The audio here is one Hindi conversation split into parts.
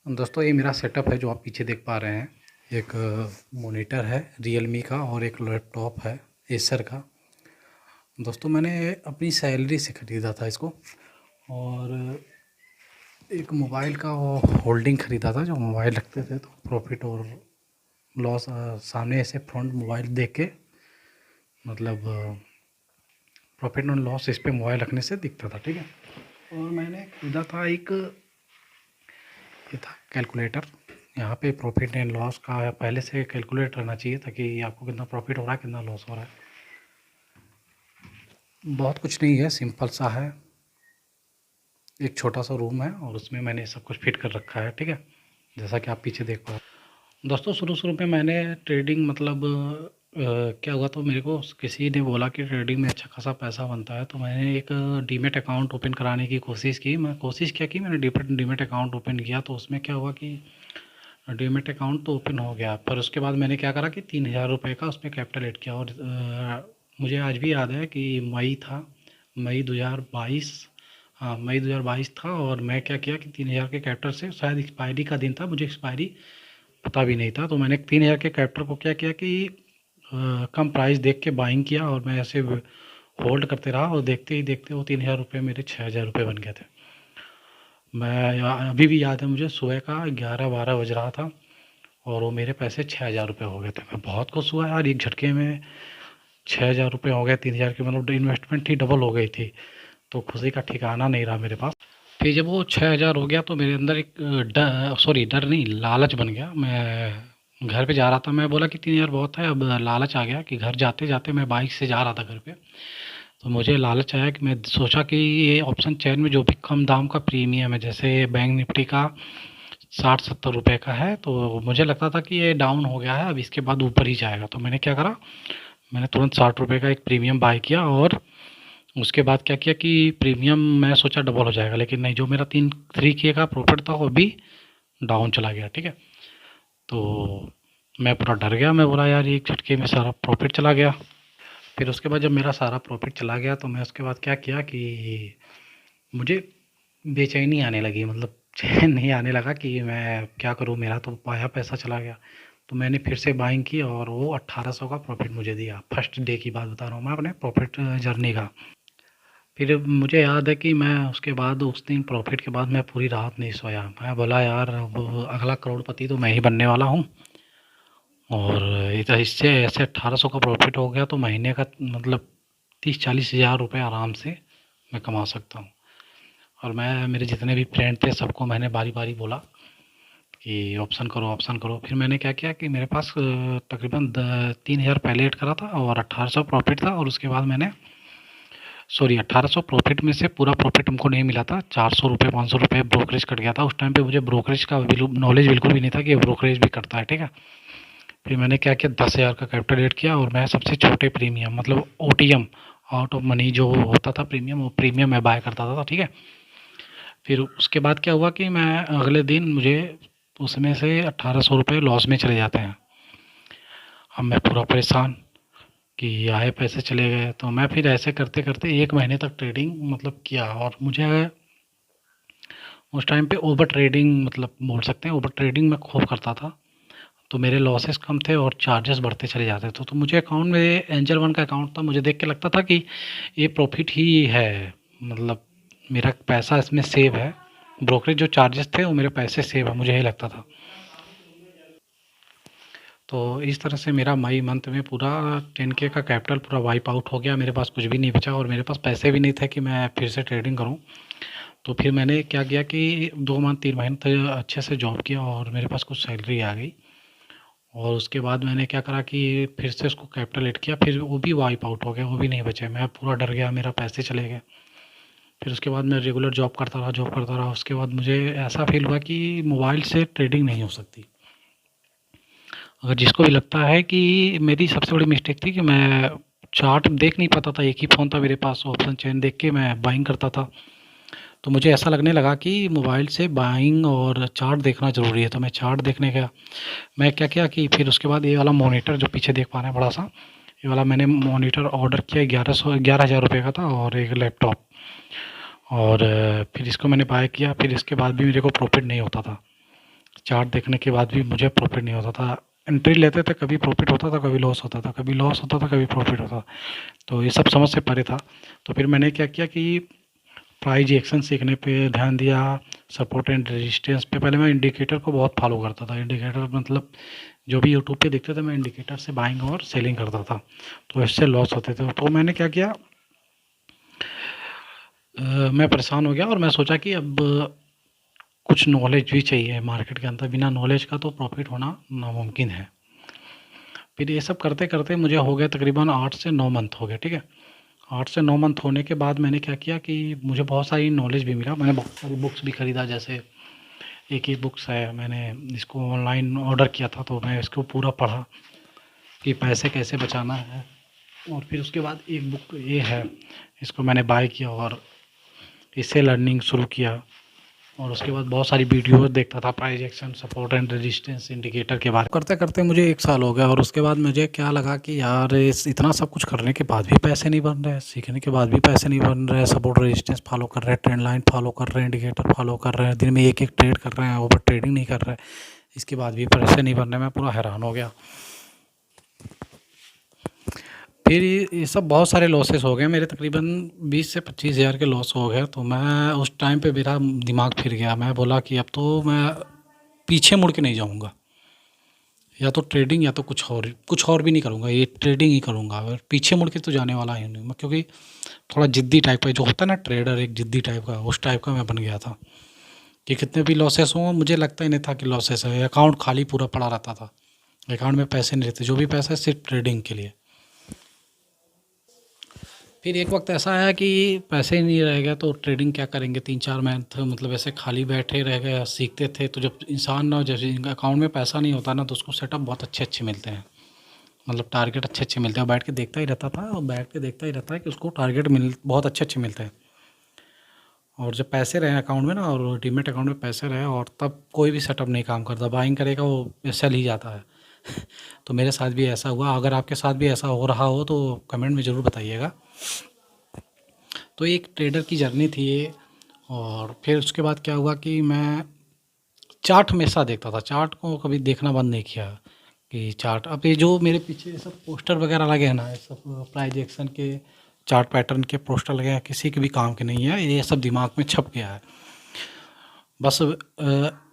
दोस्तों ये मेरा सेटअप है जो आप पीछे देख पा रहे हैं। एक मॉनिटर है रियलमी का और एक लैपटॉप है एसर का। दोस्तों मैंने अपनी सैलरी से ख़रीदा था इसको। और एक मोबाइल का वो होल्डिंग ख़रीदा था, जो मोबाइल रखते थे तो प्रॉफिट और लॉस सामने ऐसे फ्रंट मोबाइल देख के, मतलब प्रॉफिट और लॉस इस पे मोबाइल रखने से दिखता था। ठीक है। और मैंने ख़रीदा था एक, ये था कैलकुलेटर। यहाँ पे प्रॉफिट एंड लॉस का पहले से कैलकुलेट रहना चाहिए ताकि आपको कितना प्रॉफिट हो रहा है कितना लॉस हो रहा है। बहुत कुछ नहीं है, सिंपल सा है। एक छोटा सा रूम है और उसमें मैंने सब कुछ फिट कर रखा है। ठीक है, जैसा कि आप पीछे देख पा रहे हैं। दोस्तों शुरू शुरू में मैंने ट्रेडिंग मतलब क्या हुआ, तो मेरे को किसी ने बोला कि ट्रेडिंग में अच्छा खासा पैसा बनता है, तो मैंने एक डीमेट अकाउंट ओपन कराने की कोशिश की। मैंने डीमेट अकाउंट ओपन किया, तो उसमें क्या हुआ कि डीमेट अकाउंट तो ओपन हो गया, पर उसके बाद मैंने क्या करा कि 3,000 रुपये का उसमें कैपिटल ऐड किया। और मुझे आज भी याद है कि मई था, मई 2022। हाँ, मई 2022 था। और मैं क्या किया कि 3,000 के कैपिटल से, शायद एक्सपायरी का दिन था, मुझे एक्सपायरी पता भी नहीं था, तो मैंने 3,000 के कैपिटल को क्या किया कि कम प्राइस देख के बाइंग किया और मैं ऐसे होल्ड करते रहा। और देखते ही देखते वो 3,000 रुपये मेरे 6,000 रुपये बन गए थे। अभी भी याद है मुझे, सुबह का 11-12 बज रहा था और वो मेरे पैसे 6,000 रुपये हो गए थे। मैं बहुत खुश हुआ यार, एक झटके में 6,000 रुपये हो गए। 3,000 की मतलब इन्वेस्टमेंट ही डबल हो गई थी, तो खुशी का ठिकाना नहीं रहा मेरे पास। फिर जब वो 6,000 हो गया तो मेरे अंदर एक डर नहीं, लालच बन गया। मैं घर पे जा रहा था, मैं बोला कि 3,000 बहुत है। अब लालच आ गया कि घर जाते जाते मैं बाइक से जा रहा था घर पे, तो मुझे लालच आया कि मैं सोचा कि ये ऑप्शन चेन में जो भी कम दाम का प्रीमियम है, जैसे बैंक निफ्टी का 60-70 रुपये का है, तो मुझे लगता था कि ये डाउन हो गया है, अब इसके बाद ऊपर ही जाएगा। तो मैंने क्या करा, मैंने तुरंत 60 रुपये का एक प्रीमियम बाय किया। और उसके बाद क्या किया कि प्रीमियम मैं सोचा डबल हो जाएगा, लेकिन नहीं, जो मेरा 3K का प्रॉफिट था वो भी डाउन चला गया। ठीक है, तो मैं पूरा डर गया। मैं बोला यार एक झटके में सारा प्रॉफिट चला गया। फिर उसके बाद जब मेरा सारा प्रॉफिट चला गया, तो मैं उसके बाद क्या किया कि मुझे बेचैनी आने लगी, मतलब चैन नहीं आने लगा कि मैं क्या करूँ, मेरा तो पाया पैसा चला गया। तो मैंने फिर से बाइंग की और वो 1800 का प्रॉफिट मुझे दिया। फर्स्ट डे की बात बता रहा हूँ मैं अपने प्रॉफिट जर्नी का। फिर मुझे याद है कि मैं उसके बाद, उस दिन प्रॉफिट के बाद मैं पूरी रात नहीं सोया। मैं बोला यार अब अगला करोड़पति तो मैं ही बनने वाला हूँ। और इधर इससे ऐसे 1800 का प्रॉफिट हो गया, तो महीने का मतलब 30-40 हज़ार रुपये आराम से मैं कमा सकता हूँ। और मैं, मेरे जितने भी फ्रेंड थे सबको मैंने बारी बारी बोला कि ऑप्शन करो ऑप्शन करो। फिर मैंने क्या किया कि मेरे पास तकरीबन 3,000 पहले ऐड करा था और 1800 प्रॉफिट था। और उसके बाद मैंने, सॉरी, 1800 प्रॉफिट में से पूरा प्रॉफिट हमको नहीं मिला था, 400 रुपये 500 रुपये ब्रोकरेज कट गया था। उस टाइम पे मुझे ब्रोकरेज का नॉलेज बिल्कुल भी नहीं था कि ये ब्रोकरेज भी करता है। ठीक है, फिर मैंने क्या किया, 10,000 का कैपिटल ऐड किया और मैं सबसे छोटे प्रीमियम, मतलब OTM, आउट ऑफ मनी जो होता था प्रीमियम, वो प्रीमियम मैं बाय करता था। ठीक है, फिर उसके बाद क्या हुआ कि मैं अगले दिन, मुझे उसमें से 1800 रुपये लॉस में चले जाते हैं। अब मैं पूरा परेशान कि आए पैसे चले गए। तो मैं फिर ऐसे करते करते 1 महीने तक ट्रेडिंग मतलब किया। और मुझे उस टाइम पे ओवर ट्रेडिंग, मतलब बोल सकते हैं ओवर ट्रेडिंग मैं खूब करता था, तो मेरे लॉसेस कम थे और चार्जेस बढ़ते चले जाते थे। तो मुझे अकाउंट में एंजल वन का अकाउंट था, मुझे देख के लगता था कि ये प्रॉफिट ही है, मतलब मेरा पैसा इसमें सेव है। ब्रोकरेज जो चार्जेस थे वो मेरे पैसे सेव है, मुझे यही लगता था। तो इस तरह से मेरा मई मंथ में पूरा 10K का कैपिटल पूरा वाइप आउट हो गया। मेरे पास कुछ भी नहीं बचा और मेरे पास पैसे भी नहीं थे कि मैं फिर से ट्रेडिंग करूं। तो फिर मैंने क्या किया कि 2 मंथ 3 महीने तक अच्छे से जॉब किया और मेरे पास कुछ सैलरी आ गई। और उसके बाद मैंने क्या करा कि फिर से उसको कैपिटल ऐड किया, फिर वो भी वाइप आउट हो गया, वो भी नहीं बचे। मैं पूरा डर गया, मेरा पैसे चले गए। फिर उसके बाद मैं रेगुलर जॉब करता रहा। उसके बाद मुझे ऐसा फील हुआ कि मोबाइल से ट्रेडिंग नहीं हो सकती। अगर जिसको भी लगता है कि, मेरी सबसे बड़ी मिस्टेक थी कि मैं चार्ट देख नहीं पाता था, एक ही फ़ोन था मेरे पास, ऑप्शन चेन देख के मैं बाइंग करता था। तो मुझे ऐसा लगने लगा कि मोबाइल से बाइंग और चार्ट देखना ज़रूरी है, तो मैं चार्ट देखने गया। मैं क्या किया कि फिर उसके बाद ये वाला मॉनिटर जो पीछे देख पा रहे हैं बड़ा सा, ये वाला मैंने मॉनिटर ऑर्डर किया, 11,000 रुपये का था, और एक लैपटॉप। और फिर इसको मैंने बाय किया। फिर इसके बाद भी मेरे को प्रॉफिट नहीं होता था। चार्ट देखने के बाद भी मुझे प्रॉफ़िट नहीं होता था। एंट्री लेते थे, कभी प्रॉफ़िट होता था, कभी लॉस होता था, कभी लॉस होता था, कभी प्रॉफ़िट होता था। तो ये सब समझ से परे था। तो फिर मैंने क्या किया कि प्राइस एक्शन सीखने पे ध्यान दिया, सपोर्ट एंड रेजिस्टेंस पे। पहले मैं इंडिकेटर को बहुत फॉलो करता था। इंडिकेटर मतलब जो भी यूट्यूब पे देखते थे, मैं इंडिकेटर से बाइंग और सेलिंग करता था, तो इससे लॉस होते थे। तो मैंने क्या किया, मैं परेशान हो गया और मैं सोचा कि अब कुछ नॉलेज भी चाहिए मार्केट के अंदर। बिना नॉलेज का तो प्रॉफिट होना नामुमकिन है। फिर ये सब करते करते मुझे हो गया तकरीबन 8 से 9 मंथ हो गए, ठीक है। 8 से 9 मंथ होने के बाद मैंने क्या किया कि मुझे बहुत सारी नॉलेज भी मिला। मैंने बहुत सारी बुक्स भी खरीदा। जैसे एक ही बुक्स है, मैंने इसको ऑनलाइन ऑर्डर किया था, तो मैं इसको पूरा पढ़ा कि पैसे कैसे बचाना है। और फिर उसके बाद एक बुक ये है, इसको मैंने बाय किया और इससे लर्निंग शुरू किया। और उसके बाद बहुत सारी वीडियोज़ देखता था, price action, support and resistance, indicator के बारे में। करते करते मुझे 1 साल हो गया और उसके बाद मुझे क्या लगा कि यार इस इतना सब कुछ करने के बाद भी पैसे नहीं बन रहे, सीखने के बाद भी पैसे नहीं बन रहे, सपोर्ट रेजिस्टेंस फॉलो कर रहे हैं, ट्रेंड लाइन फॉलो कर रहे हैं, इंडिकेटर फॉलो कर रहे हैं, दिन में एक एक ट्रेड कर रहे हैं, ओवर ट्रेडिंग नहीं कर रहे, इसके बाद भी पैसे नहीं बन रहे। मैं पूरा हैरान हो गया। फिर ये सब बहुत सारे लॉसेस हो गए मेरे, तकरीबन 20 से 25 हज़ार के लॉस हो गए। तो मैं उस टाइम पे मेरा दिमाग फिर गया। मैं बोला कि अब तो मैं पीछे मुड़ के नहीं जाऊँगा, या तो ट्रेडिंग या तो कुछ और भी नहीं करूँगा, ये ट्रेडिंग ही करूँगा। और पीछे मुड़ के तो जाने वाला ही नहीं मैं, क्योंकि थोड़ा ज़िद्दी टाइप का जो होता है ना ट्रेडर, एक ज़िद्दी टाइप का, उस टाइप का मैं बन गया था कि कितने भी लॉसेस हों मुझे लगता ही नहीं था कि लॉसेस है। अकाउंट खाली पूरा पड़ा रहता था, अकाउंट में पैसे नहीं रहते, जो भी पैसा है सिर्फ ट्रेडिंग के लिए। फिर एक वक्त ऐसा आया कि पैसे ही नहीं रह गए, तो ट्रेडिंग क्या करेंगे। 3-4 मंथ मतलब ऐसे खाली बैठे रह गए, सीखते थे। तो जब इंसान ना, जैसे अकाउंट में पैसा नहीं होता ना, तो उसको सेटअप बहुत अच्छे अच्छे मिलते हैं, मतलब टारगेट अच्छे अच्छे मिलते हैं। बैठ के देखता ही रहता था, और बैठ के देखता ही रहता है कि उसको टारगेट बहुत अच्छे अच्छे मिलते हैं। और जब पैसे रहे अकाउंट में ना, और डीमेट अकाउंट में पैसे रहे, और तब कोई भी सेटअप नहीं काम करता। बाइंग करेगा वो सेल ही जाता है। तो मेरे साथ भी ऐसा हुआ। अगर आपके साथ भी ऐसा हो रहा हो तो कमेंट में ज़रूर बताइएगा। तो एक ट्रेडर की जर्नी थी ये। और फिर उसके बाद क्या हुआ कि मैं चार्ट हमेशा देखता था, चार्ट को कभी देखना बंद नहीं किया कि चार्ट। अब ये जो मेरे पीछे ये सब पोस्टर वगैरह लगे हैं ना, ये सब प्राइस एक्शन के, चार्ट पैटर्न के पोस्टर लगे हैं, किसी के भी काम के नहीं है। ये सब दिमाग में छप गया है। बस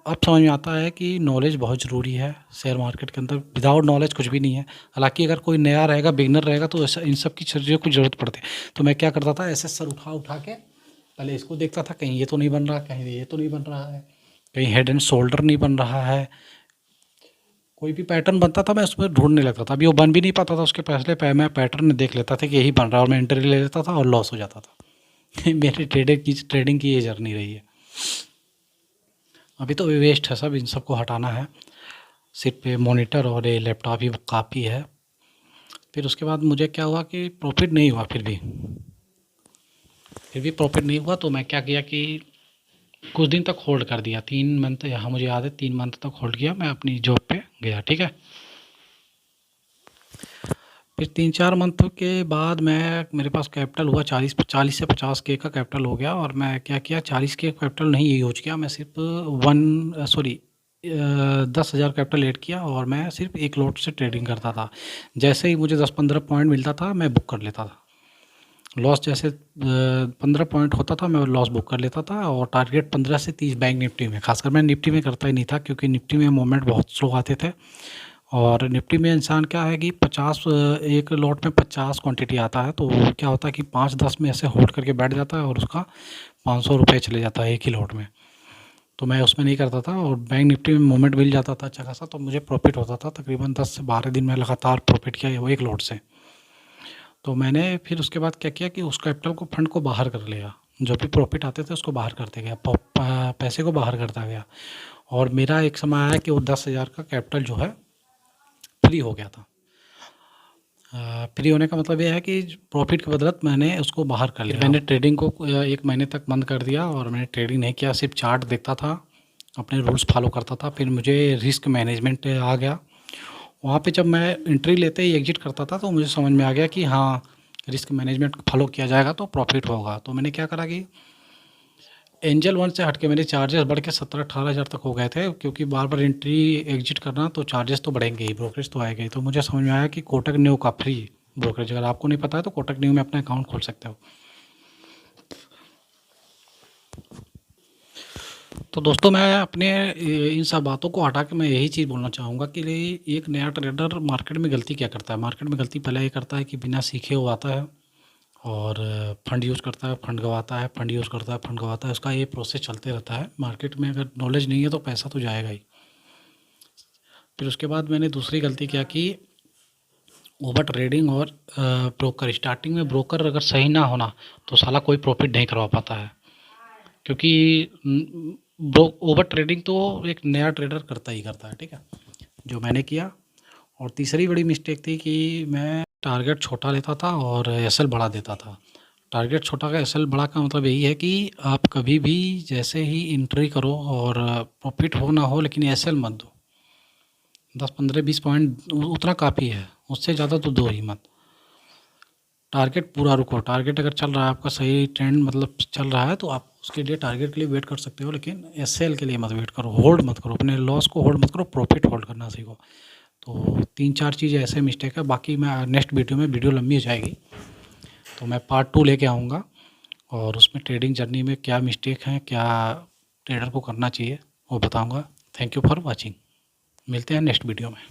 अब समझ में आता है कि नॉलेज बहुत ज़रूरी है शेयर मार्केट के अंदर। विदाउट नॉलेज कुछ भी नहीं है। हालांकि अगर कोई नया रहेगा, बिगनर रहेगा, तो ऐसा इन सब की चीज़ों की ज़रूरत पड़ती है। तो मैं क्या करता था, ऐसे सर उठा उठा के पहले इसको देखता था, कहीं ये तो नहीं बन रहा, कहीं ये तो नहीं बन रहा है, कहीं हेड एंड शोल्डर नहीं बन रहा है। कोई भी पैटर्न बनता था मैं उसमें ढूंढने लगता था। अभी वो बन भी नहीं पाता था, उसके पहले मैं पैटर्न देख लेता था कि यही बन रहा है, और मैं एंट्री ले लेता था और लॉस हो जाता था। मेरी ट्रेडिंग की ये जर्नी रही है। अभी तो वेस्ट है सब, इन सबको हटाना है। सिर्फ ये मॉनिटर और ये लैपटॉप ही काफ़ी है। फिर उसके बाद मुझे क्या हुआ कि प्रॉफिट नहीं हुआ। फिर भी प्रॉफिट नहीं हुआ, तो मैं क्या किया कि कुछ दिन तक होल्ड कर दिया। 3 मंथ, यहाँ मुझे याद है 3 मंथ तक होल्ड किया। मैं अपनी जॉब पे गया, ठीक है। फिर 3-4 मंथ के बाद मेरे पास कैपिटल हुआ 40 से 50 के का कैपिटल हो गया। और मैं क्या किया, 40 के कैपिटल नहीं यूज किया, मैं सिर्फ 10,000 कैपिटल ऐड किया, और मैं सिर्फ एक लॉट से ट्रेडिंग करता था। जैसे ही मुझे 10-15 पॉइंट मिलता था मैं बुक कर लेता था। लॉस जैसे 15 पॉइंट होता था, मैं लॉस बुक कर लेता था। और टारगेट 15 से 30 बैंक निफ्टी में, खासकर मैं निफ्टी में करता ही नहीं था, क्योंकि निफ्टी में मूवमेंट बहुत स्लो आते थे। और निफ्टी में इंसान क्या है कि 50, एक लॉट में 50 क्वांटिटी आता है, तो वो क्या होता है कि 5-10 में ऐसे होल्ड करके बैठ जाता है, और उसका 500 रुपये चले जाता है एक ही लॉट में। तो मैं उसमें नहीं करता था, और बैंक निफ्टी में मूवमेंट मिल जाता था अच्छा खासा, तो मुझे प्रॉफिट होता था। तकरीबन 10 से 12 दिन में लगातार प्रॉफिट किया वो एक लॉट से। तो मैंने फिर उसके बाद क्या किया कि उस कैपिटल को, फंड को बाहर कर लिया। जो भी प्रॉफिट आते थे उसको बाहर करते गया, पैसे को बाहर करता गया। और मेरा एक समय आया कि वो 10,000 का कैपिटल जो है फ्री हो गया था। फ्री होने का मतलब ये है कि प्रॉफिट के बदौलत मैंने उसको बाहर कर लिया। मैंने ट्रेडिंग को 1 महीने तक बंद कर दिया, और मैंने ट्रेडिंग नहीं किया, सिर्फ चार्ट देखता था, अपने रूल्स फॉलो करता था। फिर मुझे रिस्क मैनेजमेंट आ गया। वहाँ पे जब मैं एंट्री लेते ही एग्जिट करता था, तो मुझे समझ में आ गया कि हाँ, रिस्क मैनेजमेंट फॉलो किया जाएगा तो प्रॉफिट होगा। तो मैंने क्या करा कि एंजल वन से हट के मेरे चार्जेस बढ़ के 17-18 हज़ार तक हो गए थे, क्योंकि बार बार एंट्री एग्जिट करना तो चार्जेस तो बढ़ेंगे ही, ब्रोकरेज तो आएगा ही। तो मुझे समझ में आया कि कोटक न्यू का फ्री ब्रोकरेज, अगर आपको नहीं पता है तो कोटक न्यू में अपना अकाउंट खोल सकते हो। तो दोस्तों, मैं अपने इन सब बातों को हटा के मैं यही चीज़ बोलना चाहूँगा कि एक नया ट्रेडर मार्केट में गलती क्या करता है। मार्केट में गलती पहले ये करता है कि बिना सीखे वो आता है और फंड यूज़ करता है, फंड गंवाता है, फंड यूज़ करता है, फंड गंवाता है। उसका ये प्रोसेस चलते रहता है। मार्केट में अगर नॉलेज नहीं है तो पैसा तो जाएगा ही। फिर उसके बाद मैंने दूसरी गलती क्या की, ओवर ट्रेडिंग और ब्रोकर। स्टार्टिंग में ब्रोकर अगर सही ना होना तो साला कोई प्रॉफिट नहीं करवा पाता है, क्योंकि ओवर ट्रेडिंग तो एक नया ट्रेडर करता ही करता है, ठीक है, जो मैंने किया। और तीसरी बड़ी मिस्टेक थी कि मैं टारगेट छोटा लेता था और एसएल बड़ा देता था। टारगेट छोटा का एसएल बड़ा का मतलब यही है कि आप कभी भी जैसे ही एंट्री करो और प्रॉफिट हो ना हो, लेकिन एसएल मत दो। 10-15-20 पॉइंट उतना काफ़ी है, उससे ज़्यादा तो दो ही मत। टारगेट पूरा रुको। टारगेट अगर चल रहा है आपका सही ट्रेंड, मतलब चल रहा है, तो आप उसके लिए टारगेट के लिए वेट कर सकते हो, लेकिन एसएल के लिए मत वेट करो, होल्ड मत करो, अपने लॉस को होल्ड मत करो, प्रॉफिट होल्ड करना सीखो। तो 3-4 चीज़ें ऐसे मिस्टेक है। बाकी मैं नेक्स्ट वीडियो में, वीडियो लंबी हो जाएगी तो मैं पार्ट 2 लेके आऊँगा, और उसमें ट्रेडिंग जर्नी में क्या मिस्टेक हैं, क्या ट्रेडर को करना चाहिए, वो बताऊँगा। Thank you for watching. मिलते हैं नेक्स्ट वीडियो में।